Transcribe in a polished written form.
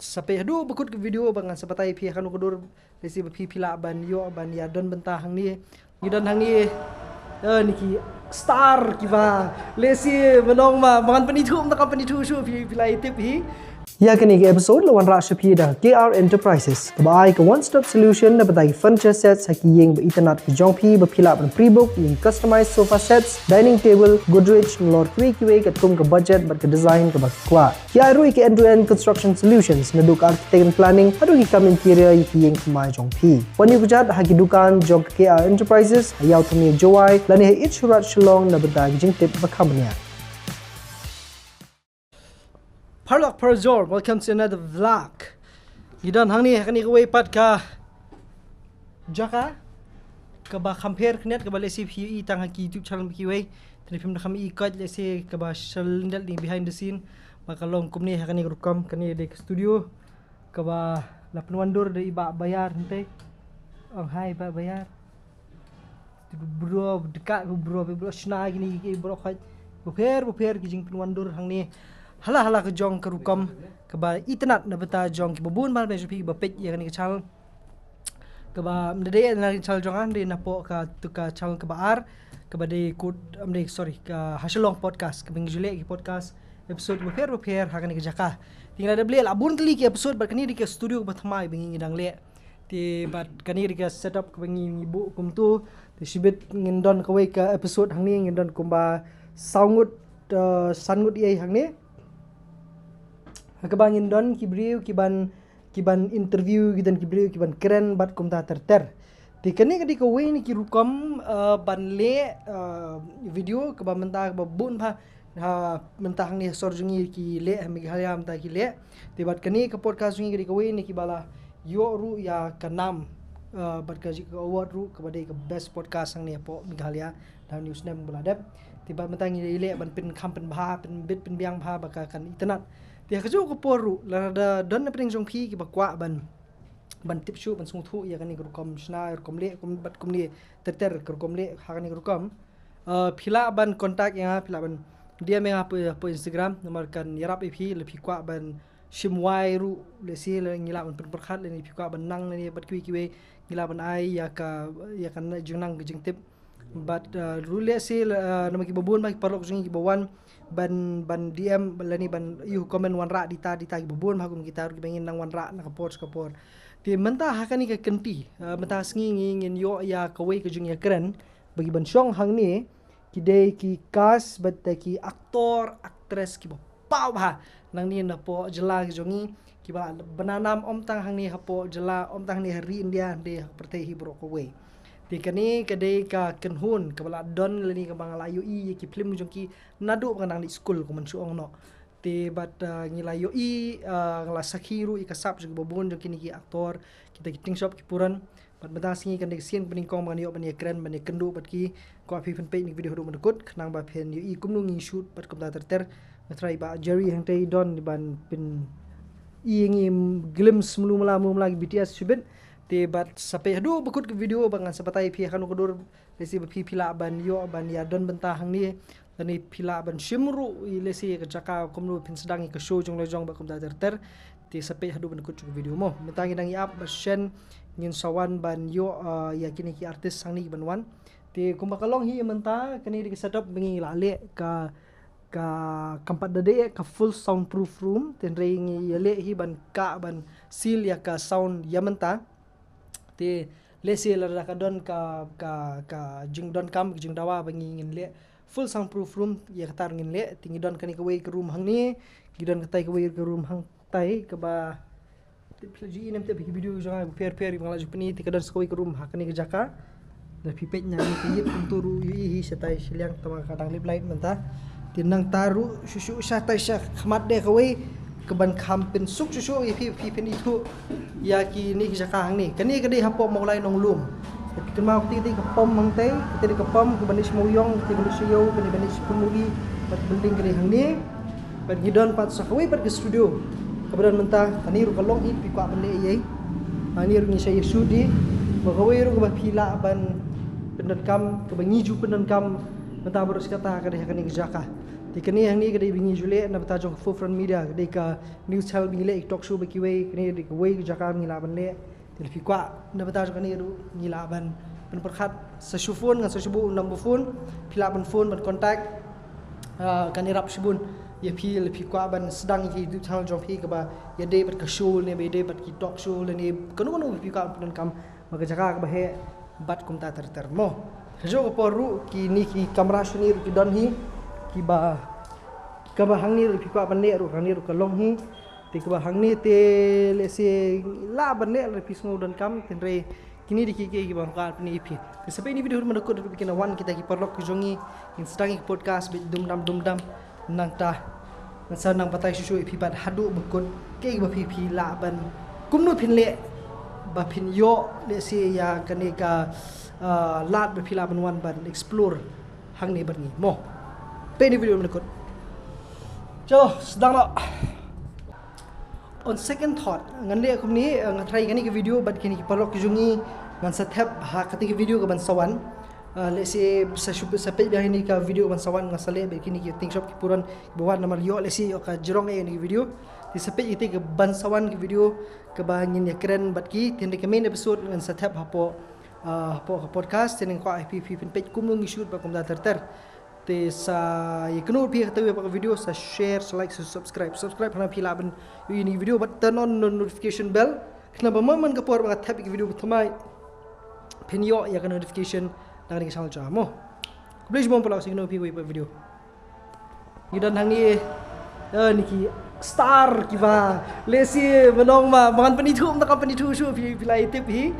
sampai hadu bekut ke video bangan sebatai pi akan ukur lesi pi pila ban yo ban ya don bentah hang ni ngidon hang ni niki star kiba lesi menong ma bangan penitu tak penitu su pi pila itip hi ya kini ke episode lawan rak shapi dah KR Enterprises kebai ke one stop solution na badai furniture sets haki yeng internet ke jongpi bapila ban pre-book yung customized sofa sets dining table Godrej lor kiwe kat kum ke budget bat ke design ke bak kuat ya rui ke end to end construction solutions na duk architect and planning adu ki kam interior yiki yeng kemai jongpi wani kujat haki dukan jog KR Enterprises ayau tumi jowai lani hai ich surat shalong na badai jingtip bakamnya. Parlok Parjor, welcome to another vlog. Gidan hang ni kani kawai pat ka jaka ka ba compare knet ka ba lesi PE tang haki YouTube channel kiwai tani film kami ikut lesi ka ba shalindal ni behind the scene makalong kumni kani rukam kani de studio ka ba la penwandur de iba bayar hente ang hai ba bayar bro dekat bro shna gini bro khat buper kijing penwandur hang ni hala ke jong ke rukam ke ba internet na beta jong ke babun mal beju pi ba page ya ni ke chal ke ba mde na chal jong an de na po ka tu ka chal ke ba ar ke ba de kut amde sorry ka hasilong podcast ke bing jule ke podcast episode buper ha ni ke jaka tinggal ada beli abun kali ke episode ba kani di ke studio ba thamai bing ngidang le ti bat kani di ke setup ke bing ibu kum tu ti sibet ngindon ke we ke episode hang ni ngindon kum ba sangut sangut ye hang ni Kabangin don kibriu kiban interview gidan kibriu kiban keren bat kumta terter. Tikani kadi ko we ni kirukam ban le video kaba mentah kaba bun pha mentah ni sorjungi ki le meghalaya mentah ki le. Tibat kani ke podcast ni kadi ko we ni kibala yo ru ya kanam bat kaji ke award ru kaba de ke best podcast ang ni po meghalaya dan news nem buladap. Tibat mentah ni le ban pin kampen bha pin bit pin biang bha baka kan internet. Dia keju ko poru la don na pring jong phi ki bakwa ban tip shu ban sung thu ya kan ni rukom shna rukom le kum bat kum ni ter rukom le ha kan ni rukom phila ban contact ya phila ban dia me po Instagram nomor kan yarap phi le phi kwa ban shimwai ru le si le ngila ban perkhat le ni phi kwa ban nang ni bat kiwe ngila ban ai ya kan jungnang jing tip but rule si nama ki babun ba parok jing ki bawan ban DM balani ban you comment wan ra dita ki babun ma kum kita ru bangin nang wan ra na kapor ti menta hakani ka kenti menta sngi ngin yo ya kawai ke jing ya keren bagi ban syong hang ni ki de ki kas bat ki aktor actress ki pau ha nang ni na po jela ki jongi ki ba bananam om tang hang ni hapo jela om tang ni hari India de pertai hi bro kawai Tikani kadai ka kenhun kabala don leni ka bang layu i ki film jongki nadu kanang di school ko mansuong no ti bat ngilayo i ngala sakhiru i kasap jong babon jongki ni ki aktor kita kiting shop ki puran bat batas ngi kan dek sien peningkong ban yo ban keren ban kendu bat ki ko afi fan page ni video do mandukut khnang ba pen yo i kumnu ngi shoot bat kom ter try ba Jerry hang tai don ban pin i ngi glimpse mulu mula BTS subit ti bat sampai hadu bekut ke video bangan sebatai pi akan ukur lesi pi pila ban yo ban ya don bentah hang ni tani pila ban shimru lesi ke jaka komnu pin sedang ke show jong lojong ba kom ter ti sampai hadu ban kut video mo mentangi dangi up bashen ngin sawan ban yo ya kini ki artis hang ni ban wan ti kumba kalong hi mentah kini di setup bengi lale ka kampat dade ka full soundproof room ten reingi yale hi ban seal ya ka sound ya mentah ti lesi la ka don ka jing don kam jing dawa bangi ngin le full soundproof room ya katar ngin le tingi don kani ka way ke room hang ni gidon ka tai ka way ke room hang tai ka ba ji nem te video jang per ngala jupni ti ka don ka way ke room ha kani ka jaka da pipet nya ni ti unturu hi setai silang tama kadang lip light menta tinang taru susu satai syak khmat de ka way keban kampin suk susu pi pin itu ya ki ni jaka hang ni kani kadi hapo maulai nong lum kita mau ti ka pom mang te kita ka pom ke banis moyong ti banis yo kani banis pemuli bat bending kali hang ni bat gidon pat sakwe pat ke studio kebetulan mentah kani ru kalong pi kwa bende ye ani ru ni saya sudi bagawe ru ba pila ban pendenkam ke bangiju pendenkam mentah baru kata kadi hang ni jaka Thì cái này hàng này cái đây bingi jule na bata jong forefront media cái đây ka news channel bingi le talk show beki way cái này cái way jaka bingi laban le thì phi qua na bata jong cái này ru bingi laban pen perkhat sa phone ngan sa shubu number phone phi laban phone ban contact kan irap shubun ya phi le phi qua ban sedang ki YouTube channel jong phi ka ba ya day bat ka show ne be day bat ki talk show le ne kanu phi qua pen kam maka jaka ka ba he bat kum ta ter mo jo ko ru ki ni ki kamera shuni ru ki don hi ki ba hang ni phi kwa ban le ru hang ni ru ka long hi ti ka ba hang ni te le se la ban le phi sngo don kam tin re kini di ki ba ka ni phi te sampai ni video man ko du bikin wan kita ki perlok ki jongi in sedang podcast bi dum dam nang ta nang sa nang patai shu phi bat hadu bekon ke ba phi la ban kum nu phin le ba phin yo le se ya kane ka lat ba phi la ban wan ban explore hang ni ban ni mo pe ni video man ko cho sedang lo on second thought ngan le kum ni ngan try gani ke video bat kini ki parok jungi ngan sa thap ha kati ke video ke ban sawan le se sa pe dah ni ka video ban sawan ngan sale be kini ki think shop ki puran bawan namar yo le si ka jerong e ni video ti sa pe ite ke ban sawan ki video ke ba ngin ya keren bat ki tin ke main episode ngan sa thap hapo podcast tin ko IPP pin page kum ngi shoot ba kum da ter te sa ikno pi kata we video sa share sa like sa subscribe hana pila ban ini video but turn on notification bell kenapa man ka por ba tap video thamai penyo ya ka notification na ni channel cha mo please bom pala signo pi we video ni dan hang ni ni ki star ki ba lesi menong ma mangan penitu tak penitu shu pi lai tip hi